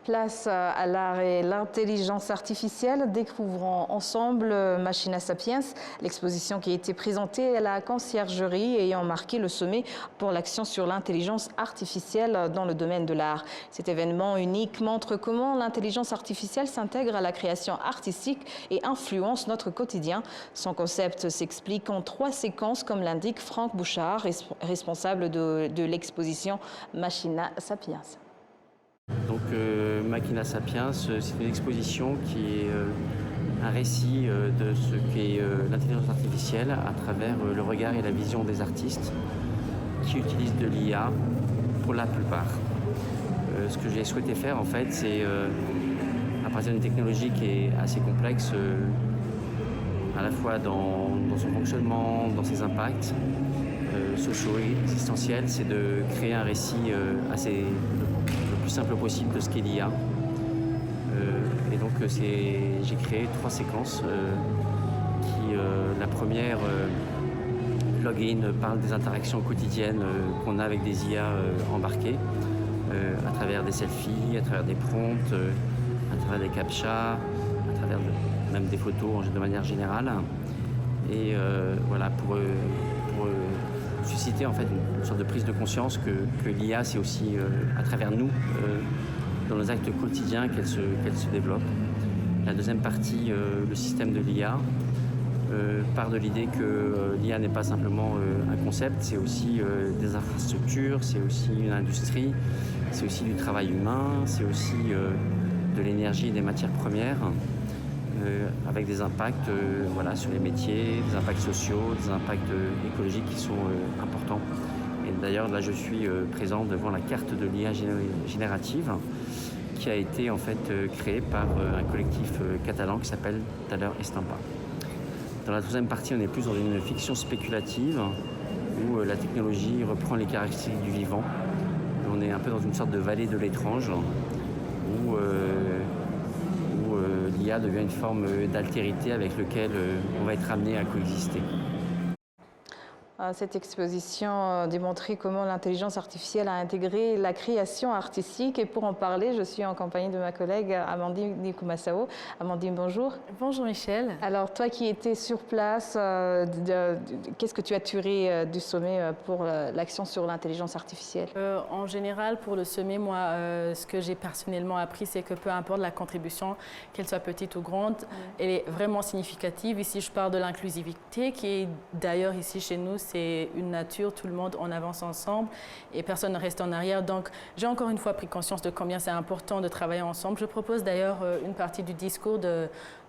Place à l'art et l'intelligence artificielle. Découvrons ensemble Machina Sapiens, l'exposition qui a été présentée à la conciergerie ayant marqué le sommet pour l'action sur l'intelligence artificielle dans le domaine de l'art. Cet événement unique montre comment l'intelligence artificielle s'intègre à la création artistique et influence notre quotidien. Son concept s'explique en 3 séquences, comme l'indique Franck Bouchard, responsable de l'exposition Machina Sapiens. Donc Machina Sapiens, c'est une exposition qui est un récit de ce qu'est l'intelligence artificielle à travers le regard et la vision des artistes qui utilisent de l'IA pour la plupart. Ce que j'ai souhaité faire en fait, c'est à partir d'une technologie qui est assez complexe à la fois dans son fonctionnement, dans ses impacts sociaux et existentiels, c'est de créer un récit assez le plus simple possible de ce qu'est l'IA. Et donc j'ai créé 3 séquences qui, la première, login, parle des interactions quotidiennes qu'on a avec des IA embarquées, à travers des selfies, à travers des prompts, à travers des captchas, à travers même des photos de manière générale. Et voilà, pour susciter en fait une sorte de prise de conscience que l'IA, c'est aussi à travers nous, dans nos actes quotidiens qu'elle se développe. La deuxième partie, le système de l'IA, part de l'idée que l'IA n'est pas simplement un concept, c'est aussi des infrastructures, c'est aussi une industrie, c'est aussi du travail humain, c'est aussi de l'énergie et des matières premières, avec des impacts voilà, sur les métiers, des impacts sociaux, des impacts écologiques qui sont importants. Et d'ailleurs, là, je suis présent devant la carte de l'IA générative qui a été en fait créée par un collectif catalan qui s'appelle Thaler Estampa. Dans la troisième partie, on est plus dans une fiction spéculative où la technologie reprend les caractéristiques du vivant. On est un peu dans une sorte de vallée de l'étrange où l'IA devient une forme d'altérité avec laquelle on va être amené à coexister. Cette exposition démontrait comment l'intelligence artificielle a intégré la création artistique. Et pour en parler, je suis en compagnie de ma collègue Amandine Nikumasao. Amandine, bonjour. Bonjour Michel. Alors toi qui étais sur place, qu'est-ce que tu as tiré du sommet pour l'action sur l'intelligence artificielle? En général, pour le sommet, moi, ce que j'ai personnellement appris, c'est que peu importe la contribution, qu'elle soit petite ou grande, elle est vraiment significative. Ici, je parle de l'inclusivité qui est d'ailleurs ici chez nous, c'est une nature, tout le monde, on avance ensemble et personne ne reste en arrière. Donc, j'ai encore une fois pris conscience de combien c'est important de travailler ensemble. Je propose d'ailleurs une partie du discours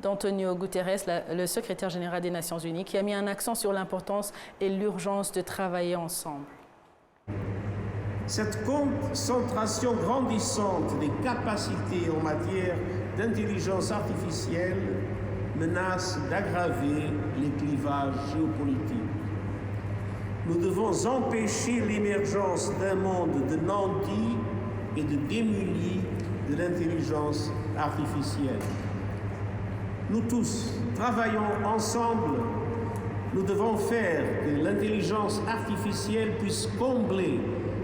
d'Antonio Guterres, le secrétaire général des Nations Unies, qui a mis un accent sur l'importance et l'urgence de travailler ensemble. Cette concentration grandissante des capacités en matière d'intelligence artificielle menace d'aggraver les clivages géopolitiques. Nous devons empêcher l'émergence d'un monde de nantis et de démunis de l'intelligence artificielle. Nous tous travaillons ensemble. Nous devons faire que l'intelligence artificielle puisse combler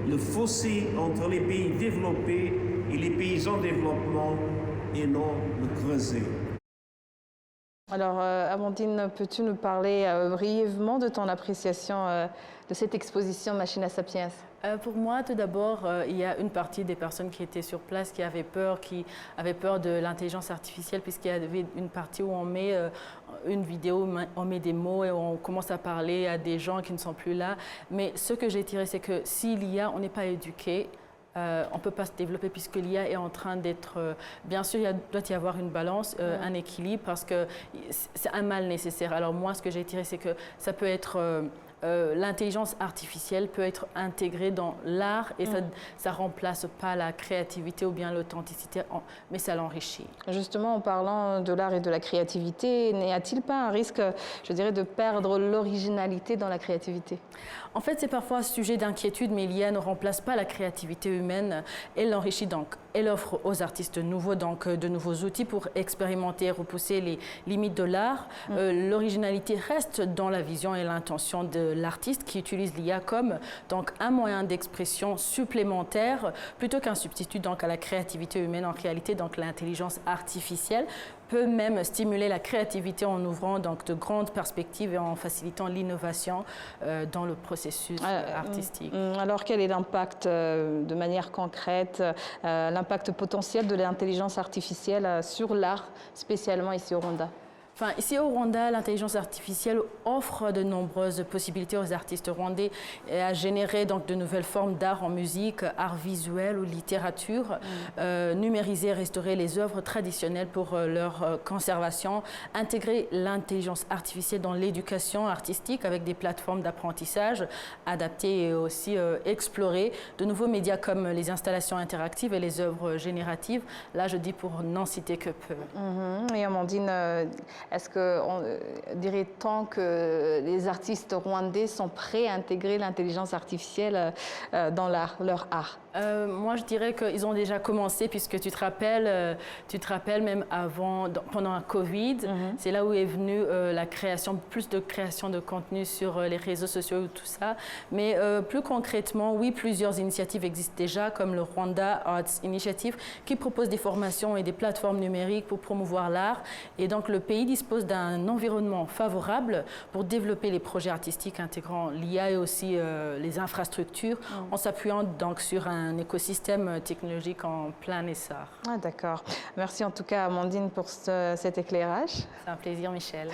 le fossé entre les pays développés et les pays en développement et non le creuser. Alors, Amandine, peux-tu nous parler brièvement de ton appréciation de cette exposition Machina Sapiens? Pour moi, tout d'abord, il y a une partie des personnes qui étaient sur place qui avaient peur de l'intelligence artificielle, puisqu'il y avait une partie où on met une vidéo, on met des mots et on commence à parler à des gens qui ne sont plus là. Mais ce que j'ai tiré, c'est que si l'IA, on n'est pas éduqué, on ne peut pas se développer puisque l'IA est en train d'être... bien sûr, il doit y avoir une balance, un équilibre, parce que c'est un mal nécessaire. Alors moi, ce que j'ai tiré, c'est que ça peut être... l'intelligence artificielle peut être intégrée dans l'art et ça ne remplace pas la créativité ou bien l'authenticité, mais ça l'enrichit. Justement, en parlant de l'art et de la créativité, n'y a-t-il pas un risque, je dirais, de perdre l'originalité dans la créativité? En fait, c'est parfois un sujet d'inquiétude, mais l'IA ne remplace pas la créativité humaine, elle l'enrichit donc. Elle offre aux artistes nouveaux donc de nouveaux outils pour expérimenter et repousser les limites de l'art. L'originalité reste dans la vision et l'intention de l'artiste qui utilise l'IA comme donc un moyen d'expression supplémentaire plutôt qu'un substitut donc à la créativité humaine. En réalité, donc l'intelligence artificielle peut même stimuler la créativité en ouvrant donc de grandes perspectives et en facilitant l'innovation dans le processus artistique. Alors quel est l'impact de manière concrète, l'impact potentiel de l'intelligence artificielle sur l'art, spécialement ici au Rwanda? Enfin, ici au Rwanda, l'intelligence artificielle offre de nombreuses possibilités aux artistes rwandais et à générer donc de nouvelles formes d'art en musique, art visuel ou littérature, numériser et restaurer les œuvres traditionnelles pour leur conservation, intégrer l'intelligence artificielle dans l'éducation artistique avec des plateformes d'apprentissage adaptées et aussi explorer de nouveaux médias comme les installations interactives et les œuvres génératives. Là, je dis pour n'en citer que peu. Et Amandine, est-ce qu'on dirait tant que les artistes rwandais sont prêts à intégrer l'intelligence artificielle dans leur art? Moi, je dirais qu'ils ont déjà commencé, puisque tu te rappelles même avant, pendant la Covid, c'est là où est venue plus de création de contenu sur les réseaux sociaux et tout ça. Mais plus concrètement, oui, plusieurs initiatives existent déjà, comme le Rwanda Arts Initiative, qui propose des formations et des plateformes numériques pour promouvoir l'art. Et donc, le pays dispose d'un environnement favorable pour développer les projets artistiques intégrant l'IA et aussi les infrastructures, en s'appuyant donc sur un écosystème technologique en plein essor. D'accord. Merci en tout cas Amandine pour cet éclairage. C'est un plaisir, Michel.